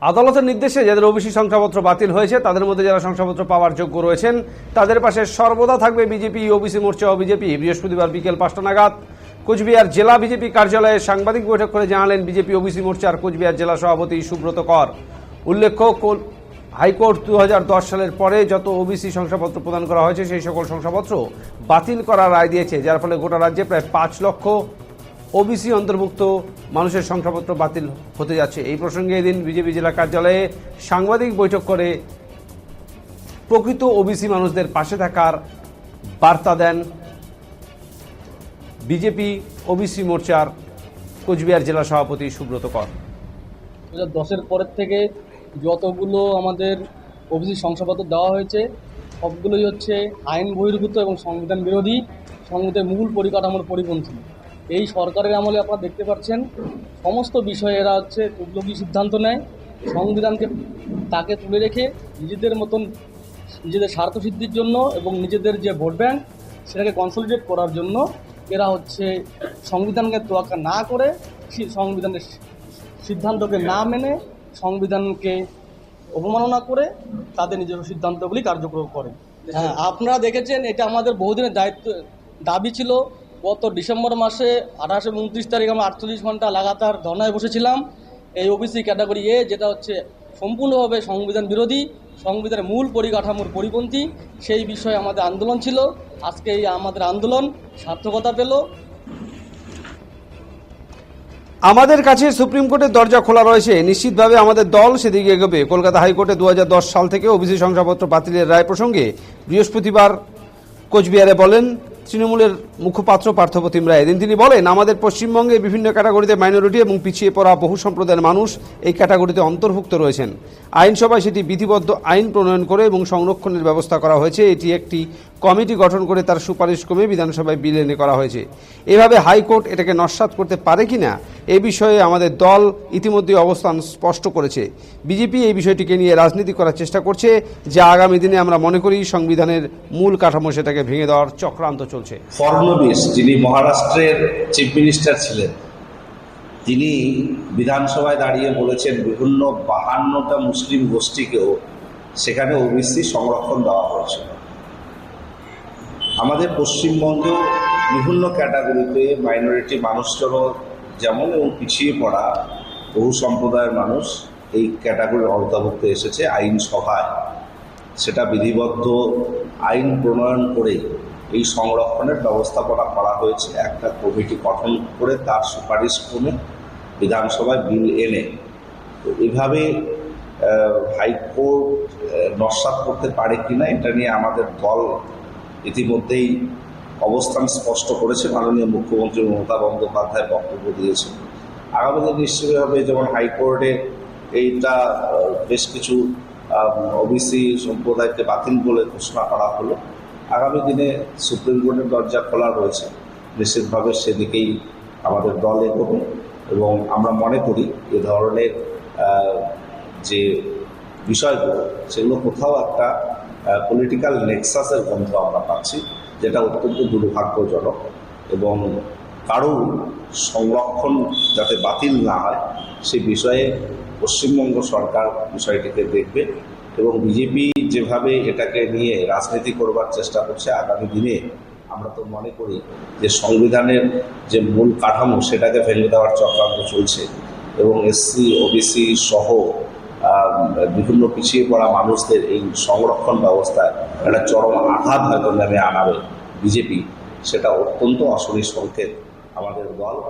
আদালতের নির্দেশে যাদের ওবিসি শংসাপত্র বাতিল হয়েছে তাদের মধ্যে যারা শংসাপত্র পাওয়ার যোগ্য রয়েছেন তাদের পাশে সর্বদা থাকবে বিজেপি, ওবিসি মোর্চা ও বিজেপি। বৃহস্পতিবার বিকেল 5টা নাগাদ কোচবিহার জেলা বিজেপি কার্যালয়ে সাংবাদিক বৈঠক করে জানালেন বিজেপি ওবিসি মোর্চার কোচবিহার জেলা সভাপতি সুব্রত কর। উল্লেখ্য, হাইকোর্ট 2010 সালের পরে যত ওবিসি শংসাপত্র প্রদান করা হয়েছে সেই সকল শংসাপত্র বাতিল করার রায় দিয়েছে, যার ফলে গোটা রাজ্যে প্রায় 5 লক্ষ ওবিসি অন্তর্ভুক্ত মানুষের শংসাপত্র বাতিল হতে যাচ্ছে। এই প্রসঙ্গে এদিন বিজেপি জেলা কার্যালয়ে সাংবাদিক বৈঠক করে প্রকৃত ওবিসি মানুষদের পাশে থাকার বার্তা দেন বিজেপি ওবিসি মোর্চার কোচবিহার জেলা সভাপতি সুব্রত কর। 2010-এর পরের থেকে যতগুলো আমাদের ওবিসি শংসাপত্র দেওয়া হয়েছে সবগুলোই হচ্ছে আইন বহির্ভূত এবং সংবিধান বিরোধী, সংবিধানের মূল পরিকাঠামোর পরিপন্থী। এই সরকারের আমলে আপনারা দেখতে পাচ্ছেন সমস্ত বিষয়ে এরা হচ্ছে তুগলকি সিদ্ধান্ত নেয়, সংবিধানকে তাকে তুলে রেখে নিজেদের মতন নিজেদের স্বার্থসিদ্ধির জন্য এবং নিজেদের যে ভোট ব্যাংক সেটাকে কনসলিডেট করার জন্য এরা হচ্ছে সংবিধানকে তোয়াক্কা না করে, সংবিধানের সিদ্ধান্তকে না মেনে, সংবিধানকে অবমাননা করে তাদের নিজস্ব সিদ্ধান্তগুলি কার্যকর করে। হ্যাঁ, আপনারা দেখেছেন এটা আমাদের বহুদিনের দাবি ছিল। গত ডিসেম্বর মাসে 28 এবং 29 তারিখ আমরা 48 ঘন্টা লাগাতার ধর্নায় বসেছিলাম। এই ওবিসি ক্যাটাগরি এ, যেটা হচ্ছে সম্পূর্ণভাবে সংবিধান বিরোধী, সংবিধানের মূল পরিকাঠামোর পরিপন্থী, সেই বিষয়ে আমাদের আন্দোলন ছিল। আজকে এই আমাদের আন্দোলন সার্থকতা পেল। আমাদের কাছে সুপ্রিম কোর্টের দরজা খোলা রয়েছে, নিশ্চিতভাবে আমাদের দল সেদিকে এগোবে। কলকাতা হাইকোর্টে 2010 সাল থেকে ওবিসি শংসাপত্র বাতিলের রায় প্রসঙ্গে বৃহস্পতিবার কোচবিহারে বলেন তৃণমূলের মুখপাত্র পার্থপ্রতিম রায়। এদিন তিনি বলেন, আমাদের পশ্চিমবঙ্গে বিভিন্ন ক্যাটাগরিতে মাইনরিটি এবং পিছিয়ে পড়া বহু সম্প্রদায়ের মানুষ এই ক্যাটাগরিতে অন্তর্ভুক্ত রয়েছেন। আইনসভায় সেটি বিধিবদ্ধ আইন প্রণয়ন করে এবং সংরক্ষণের ব্যবস্থা করা হয়েছে। এটি একটি কমিটি গঠন করে তার সুপারিশ ক্রমে বিধানসভায় বিল এনে করা হয়েছে। এভাবে হাইকোর্ট এটাকে নস্যাৎ করতে পারে কিনা এ বিষয়ে আমাদের দল ইতিমধ্যে অবস্থান স্পষ্ট করেছে। বিজেপি এই বিষয়টিকে নিয়ে রাজনীতি করার চেষ্টা করছে, যা আগামী দিনে আমরা মনে করি সংবিধানের মূল কাঠামো সেটাকে ভেঙে দেওয়ার চক্রান্ত চলছে। ফড়নবিস, যিনি মহারাষ্ট্রের চিফ মিনিস্টার ছিলেন, তিনি বিধানসভায় দাঁড়িয়ে বলেছেন বিভিন্ন 52টা মুসলিম গোষ্ঠীকেও সেখানে ওবিসি সংরক্ষণ দেওয়া হয়েছিল। আমাদের পশ্চিমবঙ্গেও বিভিন্ন ক্যাটাগরিতে মাইনরিটি মানুষজনও যেমন এবং পিছিয়ে পড়া বহু সম্প্রদায়ের মানুষ এই ক্যাটাগরির অন্তর্ভুক্ত এসেছে। আইনসভায় সেটা বিধিবদ্ধ আইন প্রণয়ন করে এই সংরক্ষণের ব্যবস্থাপনা করা হয়েছে। একটা কমিটি গঠন করে তার সুপারিশ ক্রমে বিধানসভায় বিল এনে, তো এভাবে হাইকোর্ট নস্যাৎ করতে পারে কিনা এটা নিয়ে আমাদের দল ইতিমধ্যেই অবস্থান স্পষ্ট করেছে। মাননীয় মুখ্যমন্ত্রী মমতা বন্দ্যোপাধ্যায় বক্তব্য দিয়েছেন। আগামী দিন নিশ্চিতভাবে যেমন হাইকোর্টে এইটা বেশ কিছু ওবিসি সম্প্রদায়কে বাতিল বলে ঘোষণা করা হলো, আগামী দিনে সুপ্রিম কোর্টের দরজা খোলা রয়েছে, নিশ্চিতভাবে সেদিকেই আমাদের দল এগোবে। এবং আমরা মনে করি এ ধরনের যে বিষয়গুলো সেগুলো কোথাও একটা পলিটিক্যাল নেক্সাসের গন্ধ আমরা পাচ্ছি, যেটা অত্যন্ত দুর্ভাগ্যজনক। এবং কারো সংরক্ষণ যাতে বাতিল না হয় সে বিষয়ে পশ্চিমবঙ্গ সরকার বিষয়টিকে দেখবে। এবং বিজেপি যেভাবে এটাকে নিয়ে রাজনীতি করবার চেষ্টা করছে, আগামী দিনে আমরা তো মনে করি যে সংবিধানের যে মূল কাঠামো সেটাকে ভেঙে দেওয়ার চক্রান্ত চলছে। এবং এসসি ওবিসি সহ বিভিন্ন পিছিয়ে পড়া মানুষদের এই সংরক্ষণ ব্যবস্থায় একটা চরম আঘাত হয়তো নামে আনাবে বিজেপি, সেটা অত্যন্ত অশনি সংকেত আমাদের দল